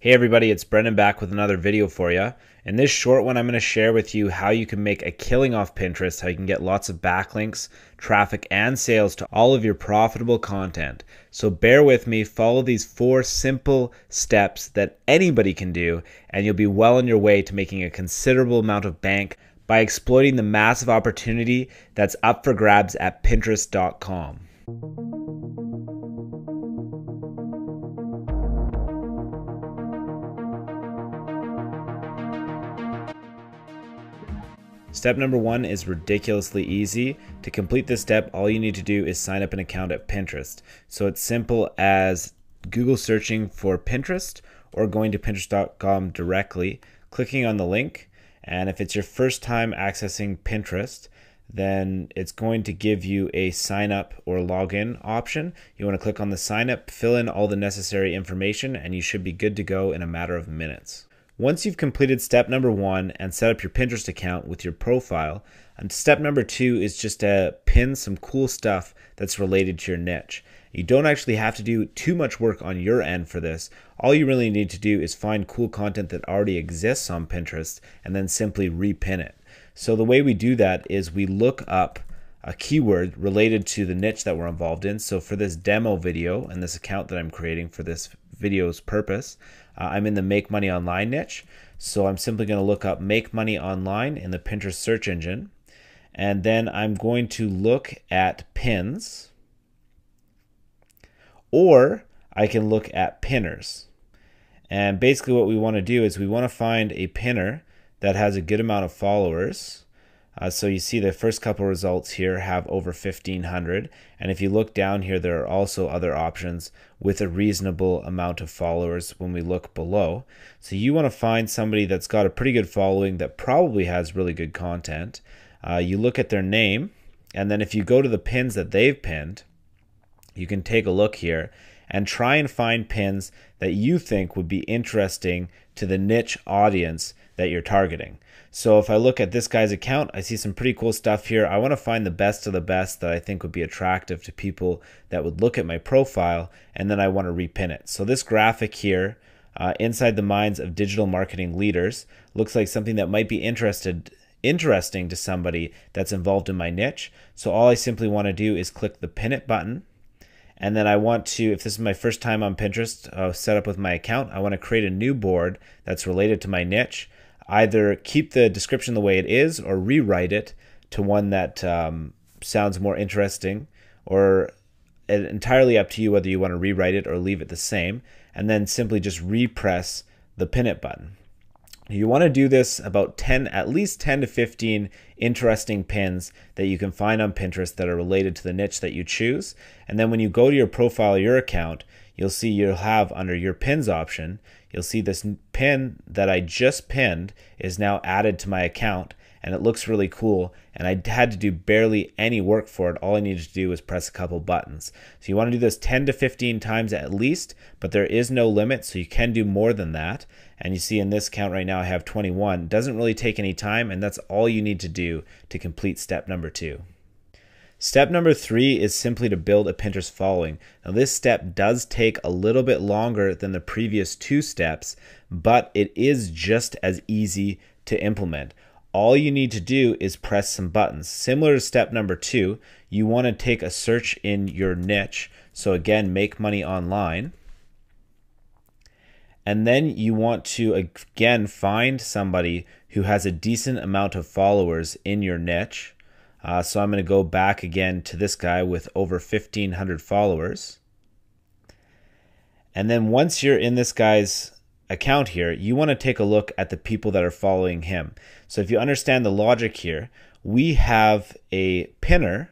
Hey everybody, it's Brendan back with another video for you. In this short one, I'm going to share with you how you can make a killing off Pinterest, how you can get lots of backlinks, traffic, and sales to all of your profitable content. So bear with me, follow these 4 simple steps that anybody can do, and you'll be well on your way to making a considerable amount of bank by exploiting the massive opportunity that's up for grabs at Pinterest.com. Step number 1 is ridiculously easy. To complete this step, all you need to do is sign up an account at Pinterest. So it's simple as Google searching for Pinterest or going to Pinterest.com directly, clicking on the link, and if it's your first time accessing Pinterest, then it's going to give you a sign up or login option. You want to click on the sign up, fill in all the necessary information, and you should be good to go in a matter of minutes. Once you've completed step number 1 and set up your Pinterest account with your profile, and step number 2 is just to pin some cool stuff that's related to your niche. You don't actually have to do too much work on your end for this. All you really need to do is find cool content that already exists on Pinterest and then simply repin it. So the way we do that is we look up a keyword related to the niche that we're involved in. So for this demo video and this account that I'm creating for this video's purpose, I'm in the Make Money Online niche. So I'm simply going to look up Make Money Online in the Pinterest search engine. And then I'm going to look at pins, or I can look at pinners. And basically what we want to do is we want to find a pinner that has a good amount of followers. So you see the first couple results here have over 1,500, and if you look down here, there are also other options with a reasonable amount of followers when we look below. So you want to find somebody that's got a pretty good following that probably has really good content. You look at their name, and then if you go to the pins that they've pinned, you can take a look here and try and find pins that you think would be interesting to the niche audience that you're targeting. So if I look at this guy's account, I see some pretty cool stuff here. I want to find the best of the best that I think would be attractive to people that would look at my profile, and then I want to repin it. So this graphic here, inside the minds of digital marketing leaders, looks like something that might be interesting to somebody that's involved in my niche. So all I simply want to do is click the pin it button. And then I want to, if this is my first time on Pinterest, set up with my account, I want to create a new board that's related to my niche. Either keep the description the way it is or rewrite it to one that sounds more interesting, or entirely up to you whether you want to rewrite it or leave it the same, and then simply just repress the pin it button. You want to do this about at least 10 to 15 interesting pins that you can find on Pinterest that are related to the niche that you choose. And then when you go to your profile, your account, you'll see you'll have under your pins option, you'll see this pin that I just pinned is now added to my account, and it looks really cool, and I had to do barely any work for it. All I needed to do was press a couple buttons. So you want to do this 10 to 15 times at least, but there is no limit, so you can do more than that. And you see in this count right now I have 21. It doesn't really take any time, and that's all you need to do to complete step number 2. Step number 3 is simply to build a Pinterest following. Now this step does take a little bit longer than the previous 2 steps, but it is just as easy to implement. All you need to do is press some buttons. Similar to step number 2, you want to take a search in your niche. So again, Make Money Online. And then you want to again find somebody who has a decent amount of followers in your niche. So I'm going to go back again to this guy with over 1,500 followers. And then once you're in this guy's account here, you want to take a look at the people that are following him. So if you understand the logic here, we have a pinner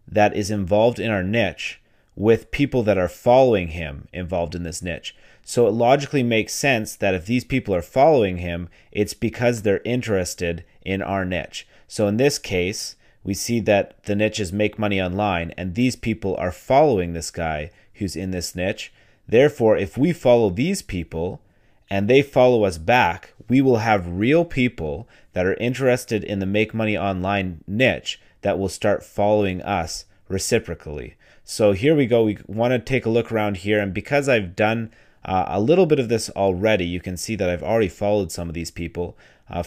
that is involved in our niche with people that are following him involved in this niche. So it logically makes sense that if these people are following him, it's because they're interested in our niche. So in this case, we see that the niche is Make Money Online, and these people are following this guy who's in this niche. Therefore, if we follow these people and they follow us back, we will have real people that are interested in the Make Money Online niche that will start following us reciprocally. So here we go. We want to take a look around here, and because I've done a little bit of this already. You can see that I've already followed some of these people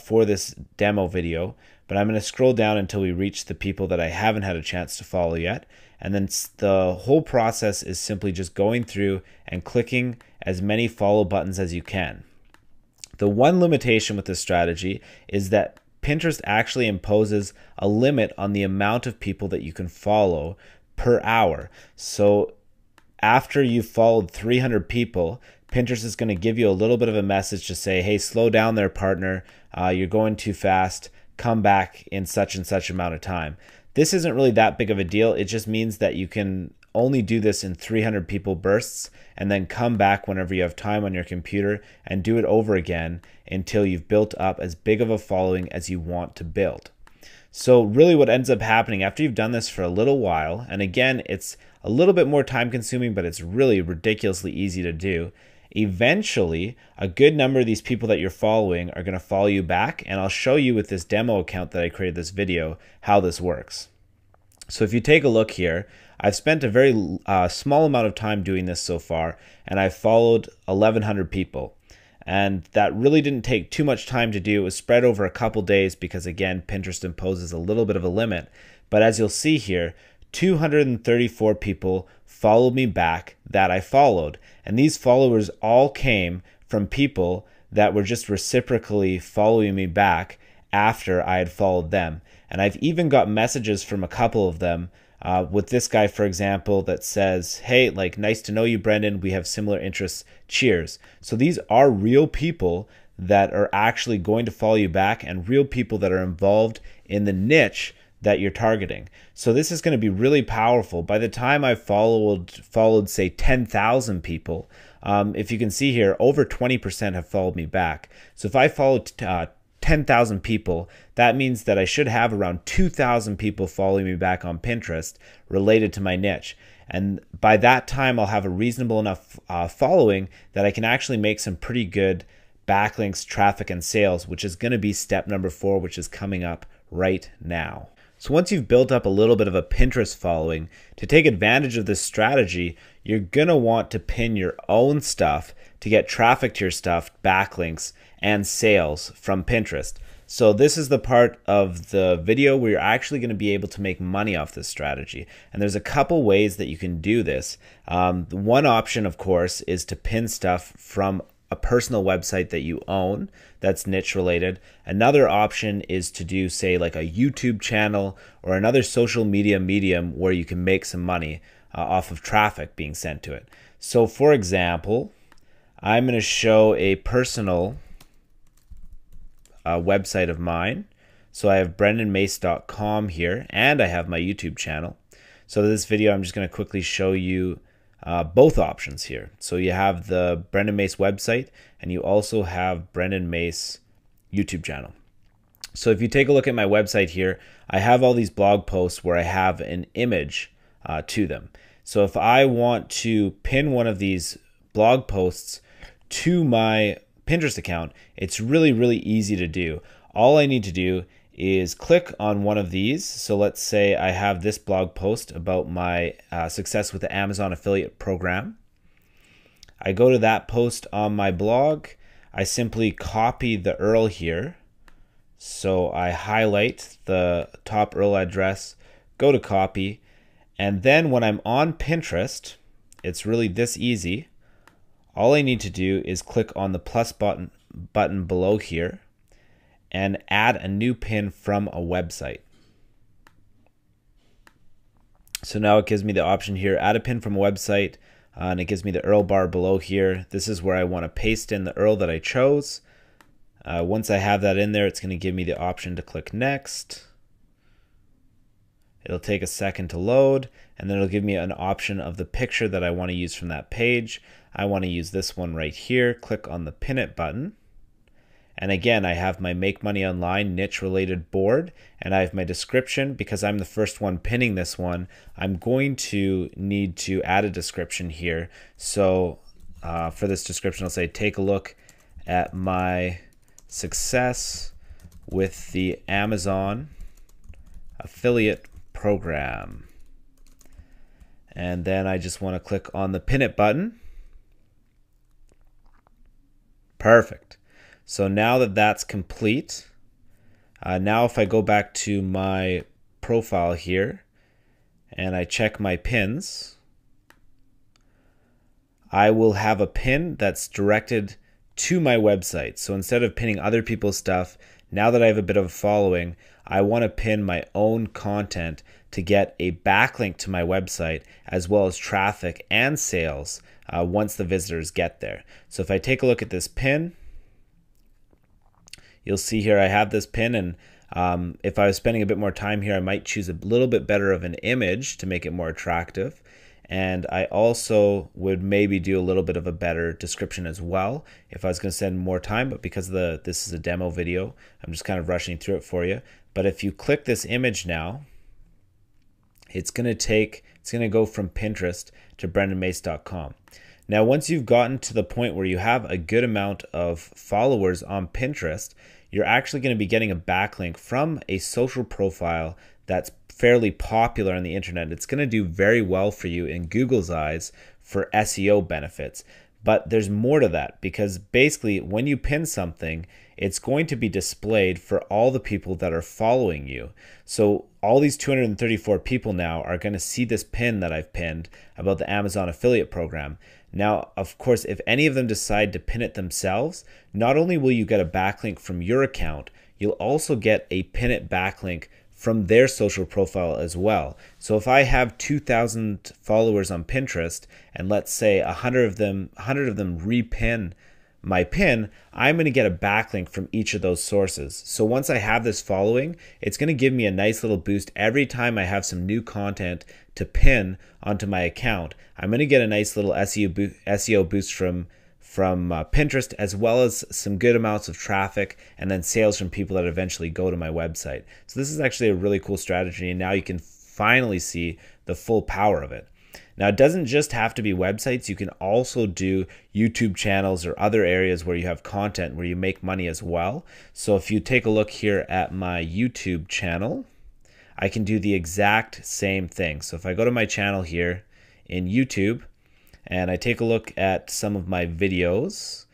for this demo video, but I'm going to scroll down until we reach the people that I haven't had a chance to follow yet. And then the whole process is simply just going through and clicking as many follow buttons as you can. The one limitation with this strategy is that Pinterest actually imposes a limit on the amount of people that you can follow per hour. So after you've followed 300 people, Pinterest is going to give you a little bit of a message to say, hey, slow down there, partner. You're going too fast. Come back in such and such amount of time. This isn't really that big of a deal. It just means that you can only do this in 300 people bursts and then come back whenever you have time on your computer and do it over again until you've built up as big of a following as you want to build. So really what ends up happening after you've done this for a little while, and again, it's a little bit more time consuming, but it's really ridiculously easy to do. Eventually, a good number of these people that you're following are going to follow you back, and I'll show you with this demo account that I created this video how this works. So if you take a look here, I've spent a very small amount of time doing this so far, and I've followed 1,100 people. And that really didn't take too much time to do. It was spread over a couple days because, again, Pinterest imposes a little bit of a limit. But as you'll see here, 234 people followed me back that I followed. And these followers all came from people that were just reciprocally following me back after I had followed them. And I've even got messages from a couple of them with this guy, for example, that says, hey, like, nice to know you, Brendan. We have similar interests. Cheers. So these are real people that are actually going to follow you back and real people that are involved in the niche that you're targeting. So this is going to be really powerful. By the time I followed say 10,000 people, if you can see here, over 20% have followed me back. So if I followed 10,000 people, that means that I should have around 2,000 people following me back on Pinterest related to my niche. And by that time, I'll have a reasonable enough following that I can actually make some pretty good backlinks, traffic, and sales, which is going to be step number 4, which is coming up right now. So once you've built up a little bit of a Pinterest following, to take advantage of this strategy, you're going to want to pin your own stuff to get traffic to your stuff, backlinks, and sales from Pinterest. So this is the part of the video where you're actually going to be able to make money off this strategy. And there's a couple ways that you can do this. One option, of course, is to pin stuff from a personal website that you own that's niche related. Another option is to do, say, like a YouTube channel or another social media medium where you can make some money off of traffic being sent to it. So for example, I'm going to show a personal website of mine. So I have brendanmace.com here, and I have my YouTube channel. So this video, I'm just going to quickly show you both options here. So you have the Brendan Mace website, and you also have Brendan Mace YouTube channel. So if you take a look at my website here, I have all these blog posts where I have an image to them. So if I want to pin one of these blog posts to my Pinterest account, it's really, really easy to do. All I need to do is click on one of these. So let's say I have this blog post about my success with the Amazon affiliate program. I go to that post on my blog. I simply copy the URL here. So I highlight the top URL address, go to copy, and then when I'm on Pinterest, it's really this easy. All I need to do is click on the plus button below here and add a new pin from a website. So now it gives me the option here, add a pin from a website, and it gives me the URL bar below here. This is where I want to paste in the URL that I chose. Once I have that in there, it's going to give me the option to click next. It'll take a second to load, and then it'll give me an option of the picture that I want to use from that page. I want to use this one right here. Click on the Pin It button. And again, I have my Make Money Online niche related board, and I have my description. Because I'm the first one pinning this one, I'm going to need to add a description here. So for this description, I'll say, take a look at my success with the Amazon affiliate program. And then I just want to click on the Pin It button. Perfect. So now that that's complete, now if I go back to my profile here and I check my pins, I will have a pin that's directed to my website. So instead of pinning other people's stuff, now that I have a bit of a following, I want to pin my own content to get a backlink to my website, as well as traffic and sales once the visitors get there. So if I take a look at this pin, you'll see here I have this pin, and if I was spending a bit more time here, I might choose a little bit better of an image to make it more attractive. And I also would maybe do a little bit of a better description as well if I was going to spend more time, but because this is a demo video, I'm just kind of rushing through it for you. But if you click this image now, it's going to go from Pinterest to brendanmace.com. Now, once you've gotten to the point where you have a good amount of followers on Pinterest, you're actually going to be getting a backlink from a social profile that's fairly popular on the internet. It's going to do very well for you in Google's eyes for SEO benefits. But there's more to that, because basically when you pin something, it's going to be displayed for all the people that are following you. So all these 234 people now are going to see this pin that I've pinned about the Amazon affiliate program. Now, of course, if any of them decide to pin it themselves, not only will you get a backlink from your account, you'll also get a pin it backlink from their social profile as well. So if I have 2,000 followers on Pinterest, and let's say 100 of them repin my pin, I'm going to get a backlink from each of those sources. So once I have this following, it's going to give me a nice little boost every time I have some new content to pin onto my account. I'm going to get a nice little SEO boost from Pinterest, as well as some good amounts of traffic and then sales from people that eventually go to my website. So this is actually a really cool strategy, and now you can finally see the full power of it. Now, it doesn't just have to be websites. You can also do YouTube channels or other areas where you have content where you make money as well. So if you take a look here at my YouTube channel, I can do the exact same thing. So if I go to my channel here in YouTube and I take a look at some of my videos,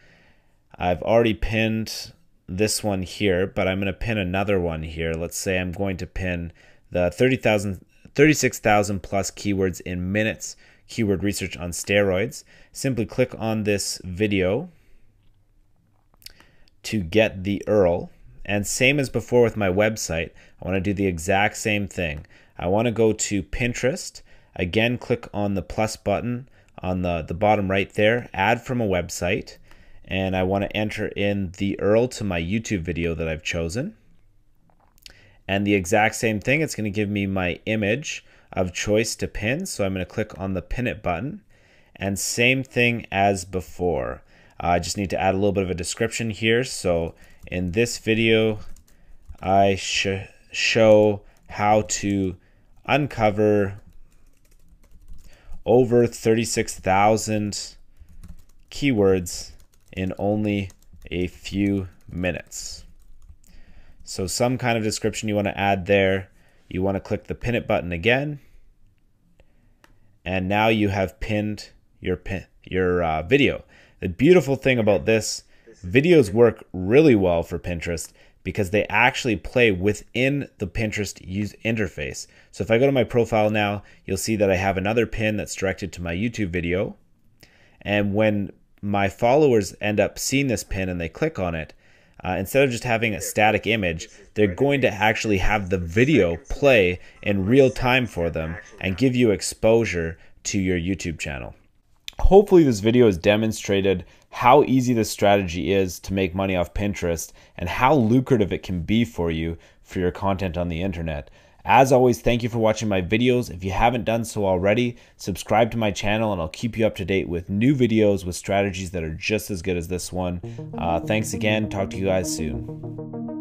I've already pinned this one here, but I'm going to pin another one here. Let's say I'm going to pin the 36,000 plus keywords in minutes keyword research on steroids. Simply click on this video to get the URL. And same as before with my website, I want to do the exact same thing. I want to go to Pinterest. Again, click on the plus button on the bottom right there, add from a website. And I want to enter in the URL to my YouTube video that I've chosen. And the exact same thing, it's going to give me my image of choice to pin. So I'm going to click on the pin it button, and same thing as before. I just need to add a little bit of a description here. So in this video, I show how to uncover over 36,000 keywords in only a few minutes. So some kind of description you want to add there. You want to click the pin it button again. And now you have pinned your video. The beautiful thing about this, videos work really well for Pinterest because they actually play within the Pinterest interface. So if I go to my profile now, you'll see that I have another pin that's directed to my YouTube video. And when my followers end up seeing this pin and they click on it, instead of just having a static image, they're going to actually have the video play in real time for them and give you exposure to your YouTube channel. Hopefully this video has demonstrated how easy this strategy is to make money off Pinterest and how lucrative it can be for you for your content on the internet. As always, thank you for watching my videos. If you haven't done so already, subscribe to my channel and I'll keep you up to date with new videos with strategies that are just as good as this one. Thanks again. Talk to you guys soon.